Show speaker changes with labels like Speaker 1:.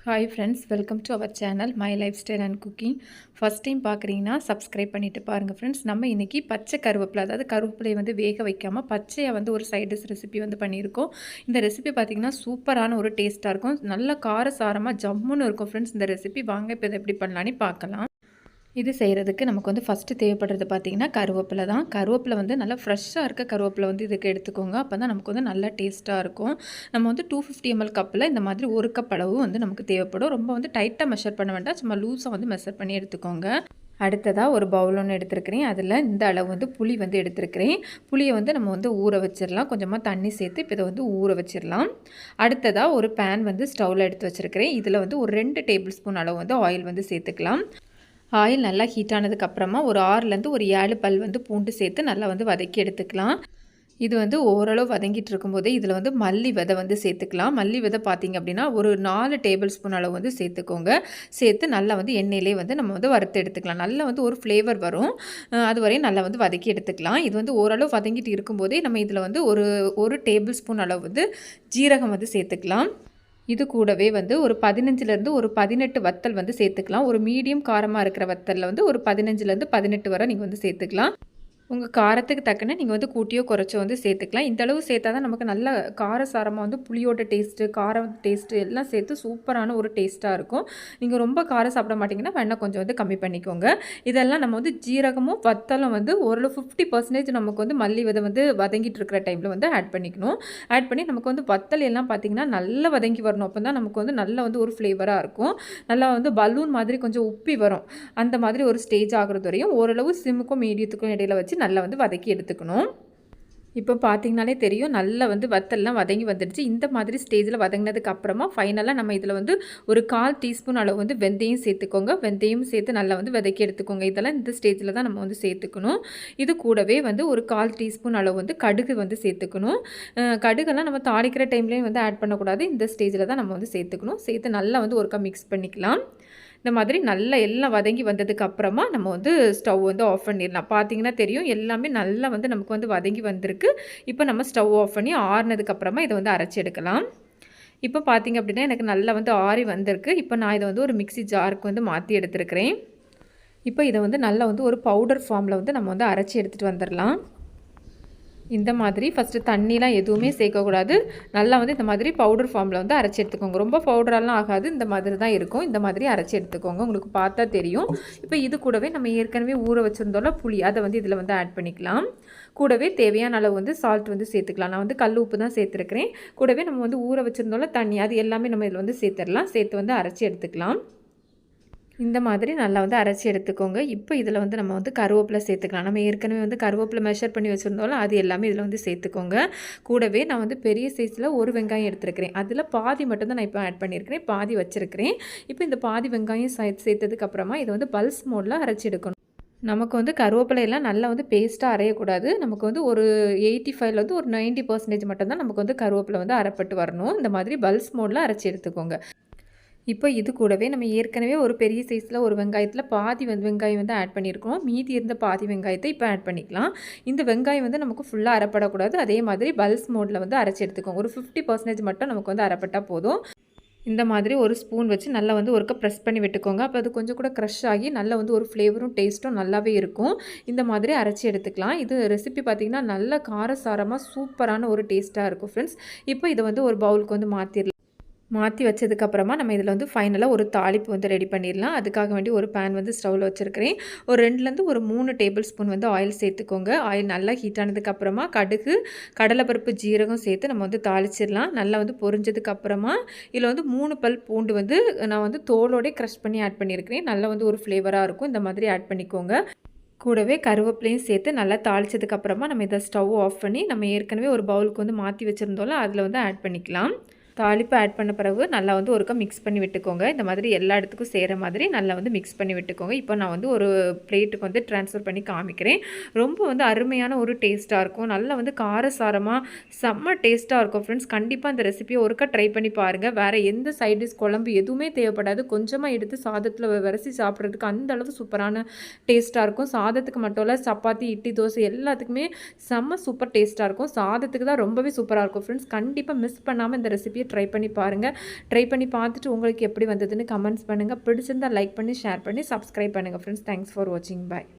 Speaker 1: Hi friends, welcome to our channel my lifestyle and cooking. First time பார்க்குறீங்கன்னா subscribe பண்ணிவிட்டு பாருங்கள் friends. நம்ம இன்றைக்கி பச்சை கருவேப்பிலை, அதாவது கருவேப்பிலையை வந்து வேக வைக்காமல் பச்சையாக வந்து ஒரு சைட் டிஷ் ரெசிபி வந்து பண்ணியிருக்கோம். இந்த ரெசிபி பார்த்திங்கன்னா சூப்பரான ஒரு டேஸ்ட்டாக இருக்கும், நல்ல காரசாரமாக ஜம்முன்னு இருக்கும் ஃப்ரெண்ட்ஸ் இந்த ரெசிபி. வாங்க இப்போ இதை எப்படி பண்ணலான்னு பார்க்கலாம். இது செய்கிறதுக்கு நமக்கு வந்து ஃபஸ்ட்டு தேவைப்படுறது பார்த்திங்கன்னா கருவேப்பிலை தான். கருவேப்பிலை வந்து நல்லா ஃப்ரெஷ்ஷாக இருக்க கருவேப்பிலை வந்து இதுக்கு எடுத்துக்கோங்க. அப்போ தான் நமக்கு வந்து நல்லா டேஸ்ட்டாக இருக்கும். நம்ம வந்து 250 ml கப்பில் இந்த மாதிரி ஒரு கப் அளவு வந்து நமக்கு தேவைப்படும். ரொம்ப வந்து டைட்டாக மெஷர் பண்ண வேண்டாம், சும்மா லூஸாக வந்து மெஷர் பண்ணி எடுத்துக்கோங்க. அடுத்ததாக ஒரு பவுல் ஒன்று எடுத்துருக்கிறேன். அதில் இந்த அளவு வந்து புளி வந்து எடுத்துருக்கிறேன். புளியை வந்து நம்ம வந்து ஊற வச்சிடலாம். கொஞ்சமாக தண்ணி சேர்த்து இப்போ இதை வந்து ஊற வச்சிடலாம். அடுத்ததாக ஒரு பேன் வந்து ஸ்டவ்வில் எடுத்து வச்சுருக்கிறேன். இதில் வந்து ஒரு 2 டேபிள் ஸ்பூன் அளவு வந்து ஆயில் வந்து சேர்த்துக்கலாம். ஆயில் நல்லா ஹீட் ஆனதுக்கப்புறமா ஒரு 6லேருந்து ஒரு 7 பல் வந்து பூண்டு சேர்த்து நல்லா வந்து வதக்கி எடுத்துக்கலாம். இது வந்து ஓரளவு வதங்கிட்டு இருக்கும்போதே இதில் வந்து மல்லி விதை வந்து சேர்த்துக்கலாம். மல்லி விதை பார்த்திங்க அப்படின்னா ஒரு 4 டேபிள் ஸ்பூன் அளவு வந்து சேர்த்துக்கோங்க. சேர்த்து நல்லா வந்து எண்ணெயிலே வந்து நம்ம வந்து வறுத்து எடுத்துக்கலாம். நல்லா வந்து ஒரு ஃப்ளேவர் வரும், அது வரையும் நல்லா வந்து வதக்கி எடுத்துக்கலாம். இது வந்து ஓரளவு வதங்கிட்டு இருக்கும்போதே நம்ம இதில் வந்து ஒரு டேபிள் ஸ்பூன் அளவு வந்து ஜீரகம் வந்து சேர்த்துக்கலாம். இது கூடவே வந்து ஒரு 15லேருந்து ஒரு 18 வத்தல் வந்து சேர்த்துக்கலாம். ஒரு மீடியம் காரமாக இருக்கிற வத்தலில் வந்து ஒரு 15லேருந்து 18 வரை நீங்கள் வந்து சேர்த்துக்கலாம். உங்கள் காரத்துக்கு தக்கன நீங்கள் வந்து கூட்டியோ குறைச்சோ வந்து சேர்த்துக்கலாம். இந்த அளவு சேர்த்தா தான் நமக்கு நல்ல காரசாரமாக வந்து புளியோட டேஸ்ட்டு, காரம் டேஸ்ட்டு எல்லாம் சேர்த்து சூப்பரான ஒரு டேஸ்ட்டாக இருக்கும். நீங்கள் ரொம்ப காரம் சாப்பிட மாட்டிங்கன்னா வேணால் கொஞ்சம் வந்து கம்மி பண்ணிக்கோங்க. இதெல்லாம் நம்ம வந்து ஜீரகமும் வத்தலும் வந்து ஓரளவு 50% நமக்கு வந்து மல்லி விதை வந்து வதங்கிட்டு இருக்கிற டைமில் வந்து ஆட் பண்ணிக்கணும். ஆட் பண்ணி நமக்கு வந்து வத்தல் எல்லாம் பார்த்திங்கன்னா நல்லா வதங்கி வரணும். அப்போ தான் நமக்கு வந்து நல்லா வந்து ஒரு ஃப்ளேவராக இருக்கும். நல்லா வந்து பலூன் மாதிரி கொஞ்சம் உப்பி வரும். அந்த மாதிரி ஒரு ஸ்டேஜ் ஆகிறது வரையும் ஓரளவு சிம்முக்கும் மீடியத்துக்கும் இடையில வச்சு நல்லா வந்து வதக்கி எடுத்துக்கணும். இப்போ பார்த்திங்கனாலே தெரியும், நல்லா வந்து வத்தல்லாம் வதங்கி வந்துடுச்சு. இந்த மாதிரி ஸ்டேஜில் வதங்கினதுக்கு அப்புறமா ஃபைனலாக நம்ம இதில் வந்து ஒரு 1/4 டீஸ்பூன் அளவு வந்து வெந்தயம் சேர்த்துக்கோங்க. வெந்தயம் சேர்த்து நல்லா வந்து வதக்கி எடுத்துக்கோங்க. இதெல்லாம் இந்த ஸ்டேஜில் தான் நம்ம வந்து சேர்த்துக்கணும். இது கூடவே வந்து ஒரு 1/4 டீஸ்பூன் அளவு வந்து கடுகு வந்து சேர்த்துக்கணும். கடுகெல்லாம் நம்ம தாளிக்கிற டைம்லேயும் வந்து ஆட் பண்ணக்கூடாது, இந்த ஸ்டேஜில் தான் நம்ம வந்து சேர்த்துக்கணும். சேர்த்து நல்லா வந்து ஒருக்கா மிக்ஸ் பண்ணிக்கலாம். இந்த மாதிரி நல்லா எல்லாம் வதங்கி வந்ததுக்கு அப்புறமா நம்ம வந்து ஸ்டவ் வந்து ஆஃப் பண்ணிடலாம். பார்த்திங்கன்னா தெரியும், எல்லாமே நல்லா வந்து நமக்கு வந்து வதங்கி வந்திருக்கு. இப்போ நம்ம ஸ்டவ் ஆஃப் பண்ணி ஆறுனதுக்கப்புறமா இதை வந்து அரைச்சி எடுக்கலாம். இப்போ பார்த்திங்க அப்படின்னா எனக்கு நல்லா வந்து ஆறி வந்திருக்கு. இப்போ நான் இதை வந்து ஒரு மிக்ஸி ஜாருக்கு வந்து மாற்றி எடுத்துருக்கிறேன். இப்போ இதை வந்து நல்லா வந்து ஒரு பவுடர் ஃபார்மில் வந்து நம்ம வந்து அரைச்சி எடுத்துகிட்டு வந்துடலாம். இந்த மாதிரி ஃபஸ்ட்டு தண்ணிலாம் எதுவுமே சேர்க்கக்கூடாது. நல்லா வந்து இந்த மாதிரி பவுடர் ஃபார்மில் வந்து அரைச்சி எடுத்துக்கோங்க. ரொம்ப பவுடரெல்லாம் ஆகாது, இந்த மாதிரி தான் இருக்கும். இந்த மாதிரி அரைச்சி எடுத்துக்கோங்க, உங்களுக்கு பார்த்தா தெரியும். இப்போ இது கூடவே நம்ம ஏற்கனவே ஊற வச்சுருந்தோம்ல புளி, அதை வந்து இதில் வந்து ஆட் பண்ணிக்கலாம். கூடவே தேவையான அளவு வந்து சால்ட் வந்து சேர்த்துக்கலாம். நான் வந்து கல் உப்பு தான் சேர்த்துருக்கிறேன். கூடவே நம்ம வந்து ஊற வச்சுருந்தோம்ல தண்ணி, அது எல்லாமே நம்ம இதில் வந்து சேர்த்துடலாம். சேர்த்து வந்து அரைச்சி எடுத்துக்கலாம். இந்த மாதிரி நல்லா வந்து அரைச்சி எடுத்துக்கோங்க. இப்போ இதில் வந்து நம்ம வந்து கருவேப்பிலை சேர்த்துக்கலாம். நம்ம ஏற்கனவே வந்து கருவேப்பிலை மெஷர் பண்ணி வச்சுருந்தோம்ல, அது எல்லாமே இதில் வந்து சேர்த்துக்கோங்க. கூடவே நான் வந்து பெரிய சைஸில் ஒரு வெங்காயம் எடுத்துருக்கிறேன். அதில் பாதி மட்டும் தான் நான் இப்போ ஆட் பண்ணியிருக்கிறேன், பாதி வச்சுருக்கிறேன். இப்போ இந்த பாதி வெங்காயம் சேர்த்ததுக்கப்புறமா இதை வந்து பல்ஸ் மோடில் அரைச்சி எடுக்கணும். நமக்கு வந்து கருவேப்பிலையெல்லாம் நல்லா வந்து பேஸ்ட்டாக அரையக்கூடாது. நமக்கு வந்து ஒரு 85லேருந்து ஒரு 90% மட்டும்தான் நமக்கு வந்து கருவேப்பிலை வந்து அரைப்பட்டு வரணும். இந்த மாதிரி பல்ஸ் மோடில் அரைச்சி எடுத்துக்கோங்க. இப்போ இது கூடவே நம்ம ஏற்கனவே ஒரு பெரிய சைஸில் ஒரு வெங்காயத்தில் பாதி வெங்காயம் வந்து ஆட் பண்ணியிருக்கோம். மீதி இருந்த பாதி வெங்காயத்தை இப்போ ஆட் பண்ணிக்கலாம். இந்த வெங்காயம் வந்து நமக்கு ஃபுல்லாக அரைப்படக்கூடாது. அதே மாதிரி பல்ஸ் மோடில் வந்து அரைச்சி எடுத்துக்கோங்க. ஒரு 50% மட்டும் நமக்கு வந்து அரைப்பட்டால் போதும். இந்த மாதிரி ஒரு ஸ்பூன் வச்சு நல்லா வந்து ஒருக்க ப்ரெஸ் பண்ணி விட்டுக்கோங்க. அப்போ அது கொஞ்சம் கூட க்ரஷ் ஆகி நல்லா வந்து ஒரு ஃப்ளேவரும் டேஸ்ட்டும் நல்லாவே இருக்கும். இந்த மாதிரி அரைச்சி எடுத்துக்கலாம். இது ரெசிபி பார்த்திங்கன்னா நல்ல காரசாரமாக சூப்பரான ஒரு டேஸ்ட்டாக இருக்கும் ஃப்ரெண்ட்ஸ். இப்போ இதை வந்து ஒரு பவுலுக்கு வந்து மாற்றி வச்சதுக்கப்புறமா நம்ம இதில் வந்து ஃபைனலாக ஒரு தாளிப்பு வந்து ரெடி பண்ணிடலாம். அதுக்காக வேண்டி ஒரு பேன் வந்து ஸ்டவ்வில் வச்சுருக்கிறேன். ஒரு 2லேருந்து ஒரு 3 டேபிள் ஸ்பூன் வந்து ஆயில் சேர்த்துக்கோங்க. ஆயில் நல்லா ஹீட் ஆனதுக்கப்புறமா கடுகு, கடலைப்பருப்பு, ஜீரகம் சேர்த்து நம்ம வந்து தாளிச்சிடலாம். நல்லா வந்து பொரிஞ்சதுக்கப்புறமா இதில் வந்து 3 பல் பூண்டு வந்து நான் வந்து தோலோடே க்ரஷ் பண்ணி ஆட் பண்ணியிருக்கிறேன். நல்லா வந்து ஒரு ஃப்ளேவராக இருக்கும். இந்த மாதிரி ஆட் பண்ணிக்கோங்க. கூடவே கருவேப்பிலையும் சேர்த்து நல்லா தாளிச்சதுக்கப்புறமா நம்ம இதை ஸ்டவ் ஆஃப் பண்ணி நம்ம ஏற்கனவே ஒரு பவுலுக்கு வந்து மாற்றி வச்சுருந்தோம்ல, அதில் வந்து ஆட் பண்ணிக்கலாம். தாளிப்பு ஆட் பண்ண பிறகு நல்லா வந்து ஒருக்கா மிக்ஸ் பண்ணி விட்டுக்கோங்க. இந்த மாதிரி எல்லா இடத்துக்கும் சேர மாதிரி நல்லா வந்து மிக்ஸ் பண்ணி விட்டுக்கோங்க. இப்போ நான் வந்து ஒரு பிளேட்டுக்கு வந்து ட்ரான்ஸ்ஃபர் பண்ணி காமிக்கிறேன். ரொம்ப வந்து அருமையான ஒரு டேஸ்ட்டாக இருக்கும். நல்லா வந்து காரசாரமாக செம்ம டேஸ்ட்டாக இருக்கும் ஃப்ரெண்ட்ஸ். கண்டிப்பாக இந்த ரெசிபியை ஒருக்கா ட்ரை பண்ணி பாருங்கள். வேறு எந்த சைட் டிஷ் குழம்பு எதுவுமே தேவைப்படாது. கொஞ்சமாக எடுத்து சாதத்தில் விரசி சாப்பிட்றதுக்கு அந்த அளவு சூப்பரான டேஸ்ட்டாக இருக்கும். சாதத்துக்கு மட்டும் இல்லை, சப்பாத்தி, இட்லி, தோசை எல்லாத்துக்குமே செம்ம சூப்பர் டேஸ்ட்டாக இருக்கும். சாதத்துக்கு தான் ரொம்பவே சூப்பராக இருக்கும் ஃப்ரெண்ட்ஸ். கண்டிப்பாக மிஸ் பண்ணாமல் இந்த ரெசிபியை ட்ரை பண்ணி பாருங்கள். ட்ரை பண்ணி பார்த்துட்டு உங்களுக்கு எப்படி வந்ததுன்னு கமெண்ட்ஸ் பண்ணுங்கள். பிடிச்சிருந்தால் லைக் பண்ணி ஷேர் பண்ணி சப்ஸ்கிரைப் பண்ணுங்கள் ஃப்ரெண்ட்ஸ். தேங்க்ஸ் ஃபார் வாட்சிங். பாய்.